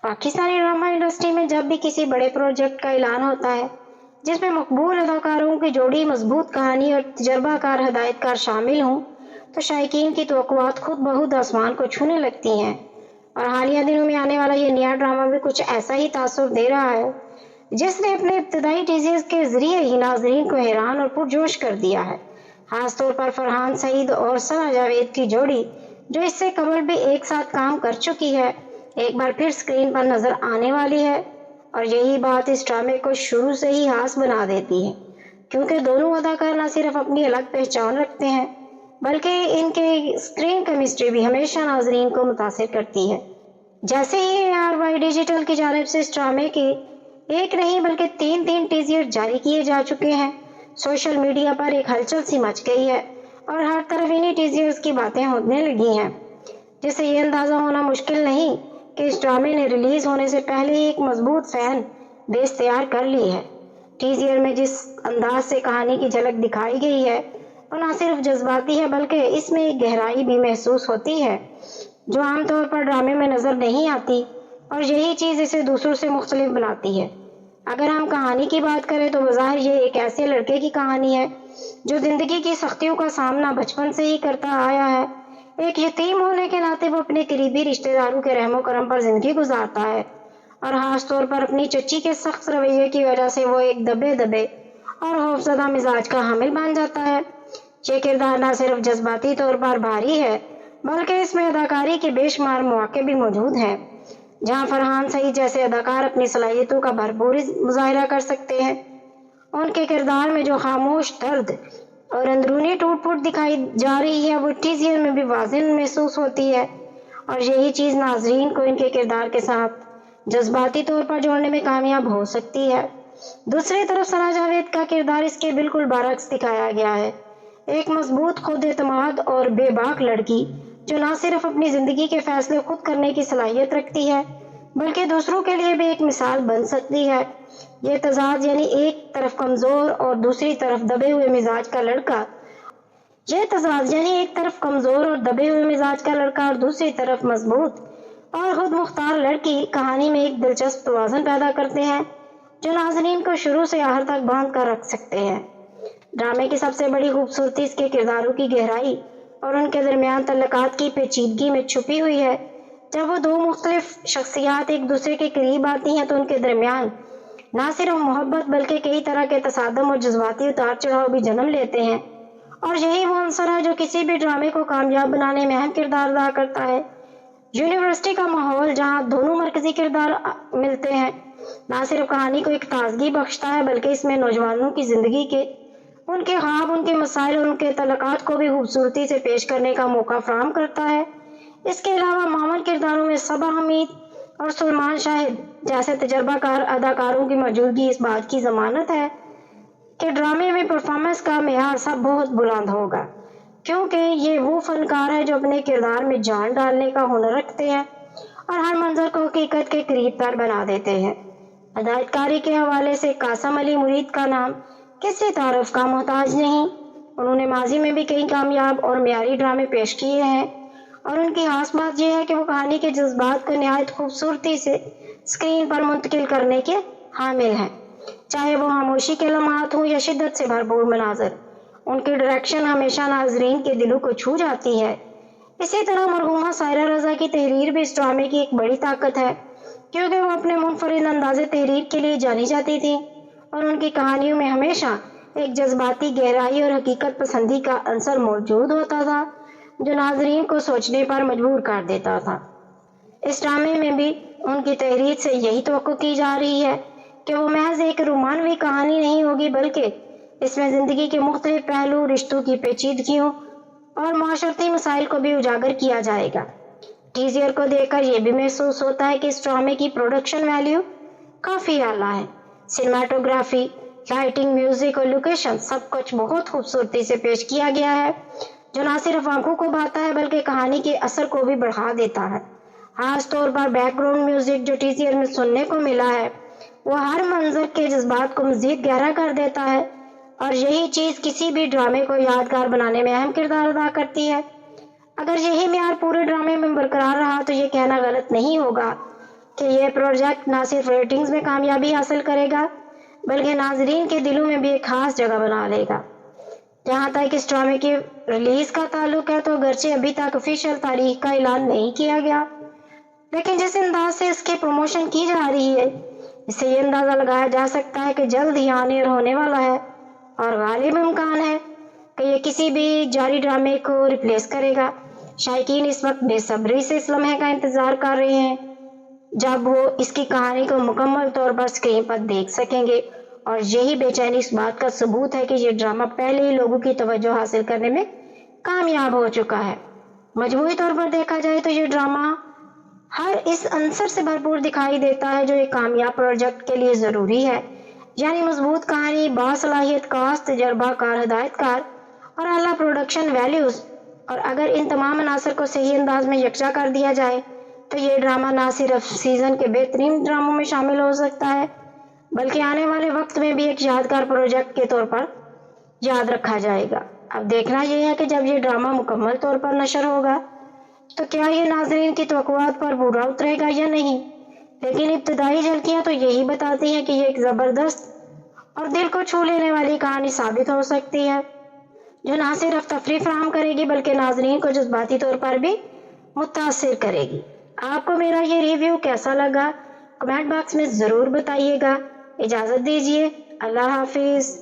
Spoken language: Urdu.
پاکستانی ڈرامہ انڈسٹری میں جب بھی کسی بڑے پروجیکٹ کا اعلان ہوتا ہے جس میں مقبول اداکاروں کی جوڑی، مضبوط کہانی اور تجربہ کار ہدایت کار شامل ہوں تو شائقین کی توقعات خود بخود آسمان کو چھونے لگتی ہیں۔ اور حالیہ دنوں میں آنے والا یہ نیا ڈرامہ بھی کچھ ایسا ہی تاثر دے رہا ہے، جس نے اپنے ابتدائی ٹیزرز کے ذریعے ہی ناظرین کو حیران اور پرجوش کر دیا ہے، خاص طور پر فرحان سعید اور ثنا جاوید کی جوڑی، جو اس سے قبل بھی ایک ساتھ کام کر چکی ہے، ایک بار پھر اسکرین پر نظر آنے والی ہے۔ اور یہی بات اس ڈرامے کو شروع سے ہی خاص بنا دیتی ہے، کیونکہ دونوں اداکار نہ صرف اپنی الگ پہچان رکھتے ہیں بلکہ ان کے اسکرین کیمسٹری بھی ہمیشہ ناظرین کو متاثر کرتی ہے۔ جیسے ہی ARY ڈیجیٹل کی جانب سے اس ڈرامے کی ایک نہیں بلکہ تین ٹیزر جاری کیے جا چکے ہیں، سوشل میڈیا پر ایک ہلچل سی مچ گئی ہے اور ہر طرف انہی ٹیزرز کی باتیں ہونے لگی ہیں، جس سے یہ اندازہ ہونا مشکل نہیں کہ اس ڈرامے نے ریلیز ہونے سے پہلے ہی ایک مضبوط فین بیس تیار کر لی ہے۔ ٹیزر میں جس انداز سے کہانی کی جھلک دکھائی گئی ہے وہ نہ صرف جذباتی ہے بلکہ اس میں ایک گہرائی بھی محسوس ہوتی ہے جو عام طور پر ڈرامے میں نظر نہیں آتی، اور یہی چیز اسے دوسروں سے مختلف بناتی ہے۔ اگر ہم کہانی کی بات کریں تو بظاہر یہ ایک ایسے لڑکے کی کہانی ہے جو زندگی کی سختیوں کا سامنا بچپن سے ہی کرتا آیا ہے۔ ایک یتیم ہونے کے ناطے وہ اپنے قریبی رشتہ داروں کے رحم و کرم پر زندگی گزارتا ہے، اور خاص طور پر اپنی چچی کے سخت رویے کی وجہ سے وہ ایک دبے اور خوفزدہ مزاج کا حامل بن جاتا ہے۔ یہ کردار نہ صرف جذباتی طور پر بھاری ہے بلکہ اس میں اداکاری کے بے شمار مواقع بھی موجود ہیں جہاں فرحان سعید جیسے اداکار اپنی صلاحیتوں کا بھرپور مظاہرہ کر سکتے ہیں۔ ان کے کردار میں جو خاموش درد اور اندرونی ٹوٹ پھوٹ دکھائی جا رہی ہے وہ ٹیزر میں بھی واضح محسوس ہوتی ہے، اور یہی چیز ناظرین کو ان کے کردار کے ساتھ جذباتی طور پر جوڑنے میں کامیاب ہو سکتی ہے۔ دوسری طرف ثنا جاوید کا کردار اس کے بالکل برعکس دکھایا گیا ہے، ایک مضبوط خود اعتماد اور بے باک لڑکی جو نہ صرف اپنی زندگی کے فیصلے خود کرنے کی صلاحیت رکھتی ہے بلکہ دوسروں کے لیے بھی ایک مثال بن سکتی ہے۔ یہ تضاد یعنی ایک طرف کمزور اور دوسری طرف دبے ہوئے مزاج کا لڑکا اور دوسری طرف مضبوط اور خود مختار لڑکی کہانی میں ایک دلچسپ توازن پیدا کرتے ہیں جو ناظرین کو شروع سے آخر تک باندھ کر رکھ سکتے ہیں۔ ڈرامے کی سب سے بڑی خوبصورتی اس کے کرداروں کی گہرائی اور ان کے درمیان تعلقات کی پیچیدگی میں چھپی ہوئی ہے۔ جب وہ دو مختلف شخصیات ایک دوسرے کے قریب آتی ہیں تو ان کے درمیان نہ صرف محبت بلکہ کئی طرح کے تصادم اور جذباتی اتار چڑھاؤ بھی جنم لیتے ہیں، اور یہی وہ عنصر ہے جو کسی بھی ڈرامے کو کامیاب بنانے میں اہم کردار ادا کرتا ہے۔ یونیورسٹی کا ماحول جہاں دونوں مرکزی کردار ملتے ہیں نہ صرف کہانی کو ایک تازگی بخشتا ہے بلکہ اس میں نوجوانوں کی زندگی کے ان کے خواب، ان کے مسائل اور ان کے تعلقات کو بھی خوبصورتی سے پیش کرنے کا موقع فراہم کرتا ہے۔ اس کے علاوہ معاون کرداروں میں صبا حمید اور سلمان شاہد جیسے تجربہ کار اداکاروں کی موجودگی اس بات کی ضمانت ہے کہ ڈرامے میں پرفارمنس کا معیار سب بہت بلند ہوگا، کیونکہ یہ وہ فنکار ہے جو اپنے کردار میں جان ڈالنے کا ہنر رکھتے ہیں اور ہر منظر کو حقیقت کے قریب تر بنا دیتے ہیں۔ ہدایت کاری کے حوالے سے قاسم علی مرید کا نام کسی تعارف کا محتاج نہیں۔ انہوں نے ماضی میں بھی کئی کامیاب اور معیاری ڈرامے پیش کیے ہیں، اور ان کی خاص بات یہ ہے کہ وہ کہانی کے جذبات کو نہایت خوبصورتی سے اسکرین پر منتقل کرنے کے حامل ہیں، چاہے وہ خاموشی کے لمحات ہوں یا شدت سے بھرپور مناظر۔ ان کی ڈائریکشن ہمیشہ ناظرین کے دلوں کو چھو جاتی ہے۔ اسی طرح مرحومہ سائرہ رضا کی تحریر بھی اس ڈرامے کی ایک بڑی طاقت ہے، کیونکہ وہ اپنے منفرد انداز تحریر کے لیے جانی جاتی تھی، اور ان کی کہانیوں میں ہمیشہ ایک جذباتی گہرائی اور حقیقت پسندی کا عنصر موجود ہوتا تھا جو ناظرین کو سوچنے پر مجبور کر دیتا تھا۔ اس ڈرامے میں بھی ان کی تحریر سے یہی توقع کی جا رہی ہے کہ وہ محض ایک رومانوی کہانی نہیں ہوگی بلکہ اس میں زندگی کے مختلف پہلو، رشتوں کی پیچیدگیوں اور معاشرتی مسائل کو بھی اجاگر کیا جائے گا۔ ٹیزر کو دیکھ کر یہ بھی محسوس ہوتا ہے کہ اس ڈرامے کی پروڈکشن ویلیو کافی اعلیٰ ہے۔ سنیماٹوگرافی، لائٹنگ، میوزک اور لوکیشن سب کچھ بہت خوبصورتی سے پیش کیا گیا ہے جو نہ صرف آنکھوں کو بھاتا ہے بلکہ کہانی کے اثر کو بھی بڑھا دیتا ہے۔ خاص طور پر بیک گراؤنڈ میوزک جو ٹیزر میں سننے کو ملا ہے وہ ہر منظر کے جذبات کو مزید گہرا کر دیتا ہے، اور یہی چیز کسی بھی ڈرامے کو یادگار بنانے میں اہم کردار ادا کرتی ہے۔ اگر یہی معیار پورے ڈرامے میں برقرار رہا تو یہ کہنا غلط نہیں ہوگا کہ یہ پروجیکٹ نہ صرف ریٹنگز میں کامیابی حاصل کرے گا بلکہ ناظرین کے دلوں میں بھی ایک خاص جگہ بنا لے گا۔ جہاں تک اس ڈرامے کی ریلیز کا تعلق ہے تو اگرچہ ابھی تک آفیشیل تاریخ کا اعلان نہیں کیا گیا، لیکن جس انداز سے اس کی پروموشن کی جا رہی ہے اس سے یہ اندازہ لگایا جا سکتا ہے کہ جلد ہی آن ایئر ہونے والا ہے، اور غالب امکان ہے کہ یہ کسی بھی جاری ڈرامے کو ریپلیس کرے گا۔ شائقین اس وقت بے صبری سے اس لمحے کا انتظار کر رہے ہیں جب وہ اس کی کہانی کو مکمل طور پر اسکرین پر دیکھ سکیں گے، اور یہی بے چینی اس بات کا ثبوت ہے کہ یہ ڈرامہ پہلے ہی لوگوں کی توجہ حاصل کرنے میں کامیاب ہو چکا ہے۔ مجموعی طور پر دیکھا جائے تو یہ ڈرامہ ہر اس عنصر سے بھرپور دکھائی دیتا ہے جو ایک کامیاب پروجیکٹ کے لیے ضروری ہے، یعنی مضبوط کہانی، باصلاحیت کاسٹ، تجربہ کار ہدایت کار اور اعلیٰ پروڈکشن ویلیوز۔ اور اگر ان تمام عناصر کو صحیح انداز میں یکجا کر دیا جائے تو یہ ڈرامہ نہ صرف سیزن کے بہترین ڈراموں میں شامل ہو سکتا ہے بلکہ آنے والے وقت میں بھی ایک یادگار پروجیکٹ کے طور پر یاد رکھا جائے گا۔ اب دیکھنا یہ ہے کہ جب یہ ڈرامہ مکمل طور پر نشر ہوگا تو کیا یہ ناظرین کی توقعات پر پورا اترے گا یا نہیں، لیکن ابتدائی جھلکیاں تو یہی بتاتی ہیں کہ یہ ایک زبردست اور دل کو چھو لینے والی کہانی ثابت ہو سکتی ہے جو نہ صرف تفریح فراہم کرے گی بلکہ ناظرین کو جذباتی طور پر بھی متاثر کرے گی۔ آپ کو میرا یہ ریویو کیسا لگا کمنٹ باکس میں ضرور بتائیے گا۔ اجازت دیجیے، اللہ حافظ۔